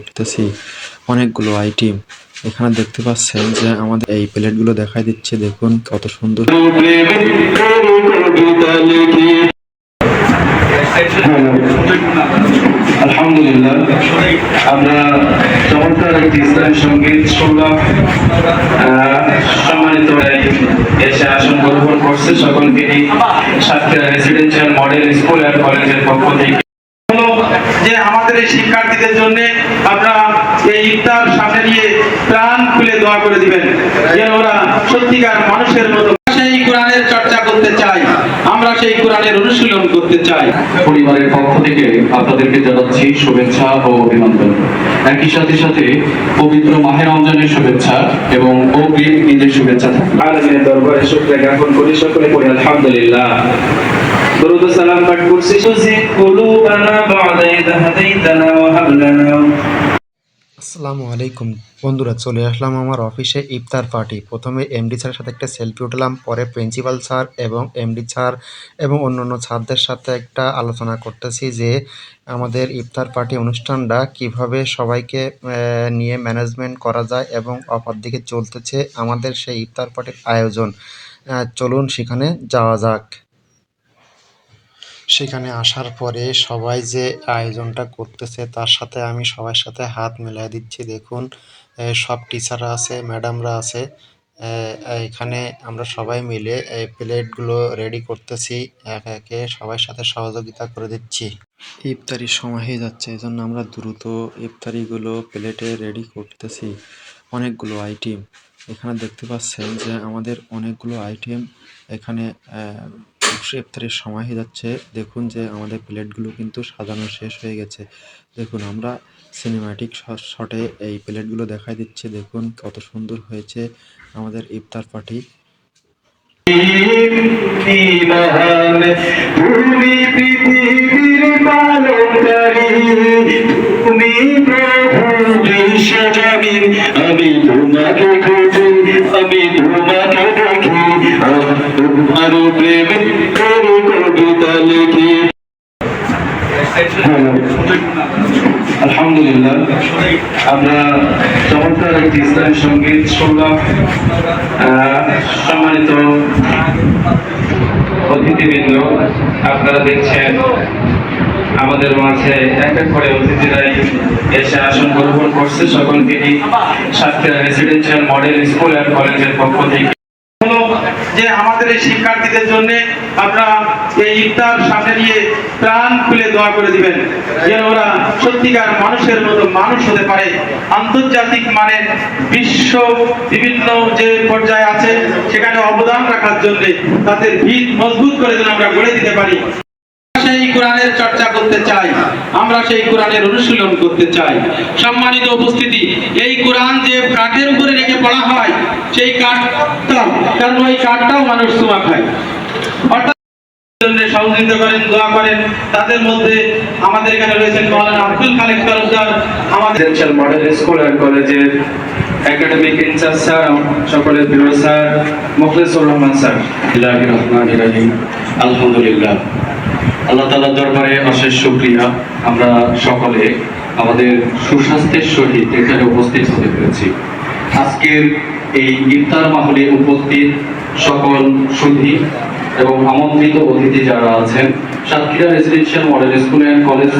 দেখতেছি অনেকগুলো আইটেম এখানে দেখতে পাচ্ছেন যে আমাদের এই প্লেটগুলো দেখাই দিচ্ছে, দেখুন কত সুন্দর। আলহামদুলিল্লাহ, আমরা চমৎকার একটি ইসলামী সঙ্গীত শুনলাম। সম্মানিত এসে আসন গ্রহণ করছে সকলকে Satkhira residential model school and কলেজের পক্ষ থেকে যে আমাদের এই শিক্ষার্থীদের জন্য আমরা এই ইফতার সামনে নিয়ে প্রাণ খুলে দোয়া করে দিবেন, যেন ওরা সত্যিকার মানুষের মতো সেই কোরআনের চর্চা করতে চাই, আমরা সেই কোরআনের অনুশীলন করতে চাই। পরিবারের পক্ষ থেকে আপনাদেরকে জানাচ্ছি শুভেচ্ছা ও অভিনন্দন। একই সাথে সাথে পবিত্র মাহে রমজানের শুভেচ্ছা এবং অগ্রিম ঈদের শুভেচ্ছা থাকবে। আলমিনের দরবারে শুকরিয়া জ্ঞাপন করি, সকলে পড়ি আলহামদুলিল্লাহ। দরুদ ও সালাম পাঠ করছি। কুলুবানা বা'দা ইয হাদাইতানা ওয়া হাব লানা। আসসালামু আলাইকুম বন্ধুরা, চলে আসলাম আমার অফিসে ইফতার পার্টি। প্রথমে এমডি স্যারের সাথে একটা সেলফি উঠলাম, পরে প্রিন্সিপাল স্যার এবং এমডি স্যার এবং অন্যান্য স্যারদের সাথে একটা আলোচনা করতেছি যে আমাদের ইফতার পার্টি অনুষ্ঠানটা কিভাবে সবাইকে নিয়ে ম্যানেজমেন্ট করা যায় এবং অপর দিকে চলতেছে আমাদের সেই ইফতার পার্টির আয়োজন। চলুন সেখানে যাওয়া যাক। সেখানে আসার পরে সবাই যে আয়োজনটা করতেছে তার সাথে আমি সবার সাথে হাত মিলাই দিচ্ছি। দেখুন সব টিচাররা আছে, ম্যাডামরা আছে। এখানে আমরা সবাই মিলে এই প্লেটগুলো রেডি করতেছি, একে একে সবার সাথে সহযোগিতা করে দিচ্ছি। ইফতারির সময় হয়ে যাচ্ছে, এই জন্য আমরা দ্রুত ইফতারিগুলো প্লেটে রেডি করতেছি। অনেকগুলো আইটেম এখানে দেখতে পাচ্ছেন যে আমাদের অনেকগুলো আইটেম এখানে ইফতারির সময় হয়ে যাচ্ছে। দেখুন যে আমাদের প্লেটগুলো কিন্তু সাজানো শেষ হয়ে গেছে। দেখুন আমরা সিনেম্যাটিক শটে এই প্লেটগুলো দেখাই দিচ্ছি, দেখুন কত সুন্দর হয়েছে আমাদের ইফতার পার্টি। তুমি পৃথিবীর পালনকারী, তুমি প্রভু বিশ্বজনীন, আমি তোমাকে খুঁজি, আমি তোমাকে দেখি, তোমার প্রেমে কবিতা লিখি। আলহামদুলিল্লাহ, আমরা চমৎকার একটি ইসলামী সঙ্গীত শুনলাম। সম্মানিত অতিথিবৃন্দ, আপনারা দেখছেন আমাদের মাঝে এক এক করে অতিথিরাই এসে আসন গ্রহণ করছে সকলকে Satkhira residential model school and কলেজের পক্ষ থেকে যে আমাদের এই শিক্ষার্থীদের জন্য আমরা এই ইফতার সামনে নিয়ে প্রাণ খুলে দোয়া করে দিবেন, যেন ওরা সত্যিকার মানুষের মতো মানুষ হতে পারে। আন্তর্জাতিক মানের বিশ্ব বিভিন্ন যে পর্যায়ে আছে সেখানে অবদান রাখার জন্য তাদের ভিত মজবুত করে যেন আমরা গড়ে দিতে পারি। সেই কোরআনের চর্চা করতে চাই, আমরা সেই কোরআনের অনুশীলন করতে চাই। সম্মানিত উপস্থিতি, এই কোরআন যে কাঠের উপরে রেখে পড়া হয় সেই কাঠটা, কারণ ওই কাঠটাও মানুষ চুমা খায়, অর্থাৎ সহযোগিতা করেন, দোয়া করেন। তাদের মধ্যে আমাদের এখানে রয়েছেন মাওলানা আব্দুল খালেক তালুকদার, আমাদের মডেল স্কুল অ্যান্ড কলেজের একাডেমিক ইনচার্জ স্যার, সকলের প্রিয় স্যার মুখলেসুর রহমান স্যার। বিসমিল্লাহির রহমানির রহিম। আলহামদুলিল্লাহ, আল্লাহ তাআলার দরবারে অশেষ শুকরিয়া, আমরা সকলে আমাদের সুস্বাস্থ্যের সহিত এখানে উপস্থিত হতে পেরেছি। আজকের এই ইফতার মাহফিলে উপস্থিত সকল সুধী এবং আমন্ত্রিত অতিথি যারা আছেন, Satkhira residential model school and college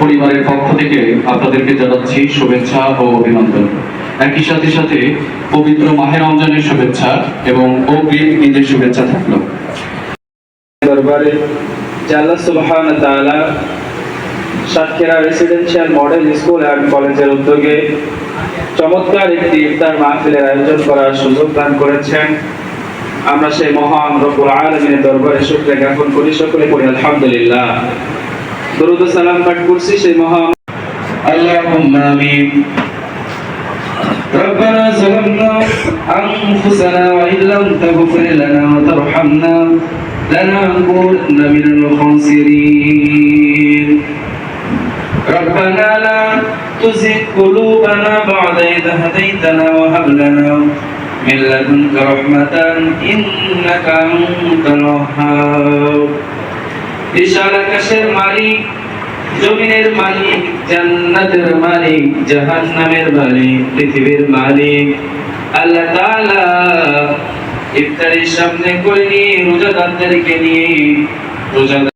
পরিবারের পক্ষ থেকে আপনাদেরকে জানাচ্ছি শুভেচ্ছা ও অভিনন্দন। একই সাথে সাথে পবিত্র মাহে রমজানের শুভেচ্ছা এবং অগ্রিম ঈদের শুভেচ্ছা থাকলো। দরবারে আল্লাহ সুবহানাহু ওয়া তাআলা Satkhira residential model school and কলেজের উদ্যোগে চমৎকার একটি ইফতার মাহফিলের আয়োজন করার সুযোগ দান করেছেন। আমরা সেই মহান রব্বুল আলামিনের দরবারে শুকরিয়া জ্ঞাপন করি, সকলে পড়ি আলহামদুলিল্লাহ। দরুদ ও সালাম পাঠ করছি সেই মহান। আল্লাহুম্মা আমিন। ربنا ظلمنا أنفسنا وإن لم تغفر لنا وترحمنا لنكونن من الخاسرين. ربنا لا تزغ قلوبنا بعد إذ هديتنا وهب لنا من لدنك رحمة إنك أنت الوهاب. ইশারা কাশের মালিক জমিনের মালিক, জান্নাতের মালিক, জাহান্নামের মালিক, পৃথিবীর মালিক আল্লাহ তাআলা ইফতারের সামনে করে নিয়ে রোজাদারদেরকে নিয়ে রোজা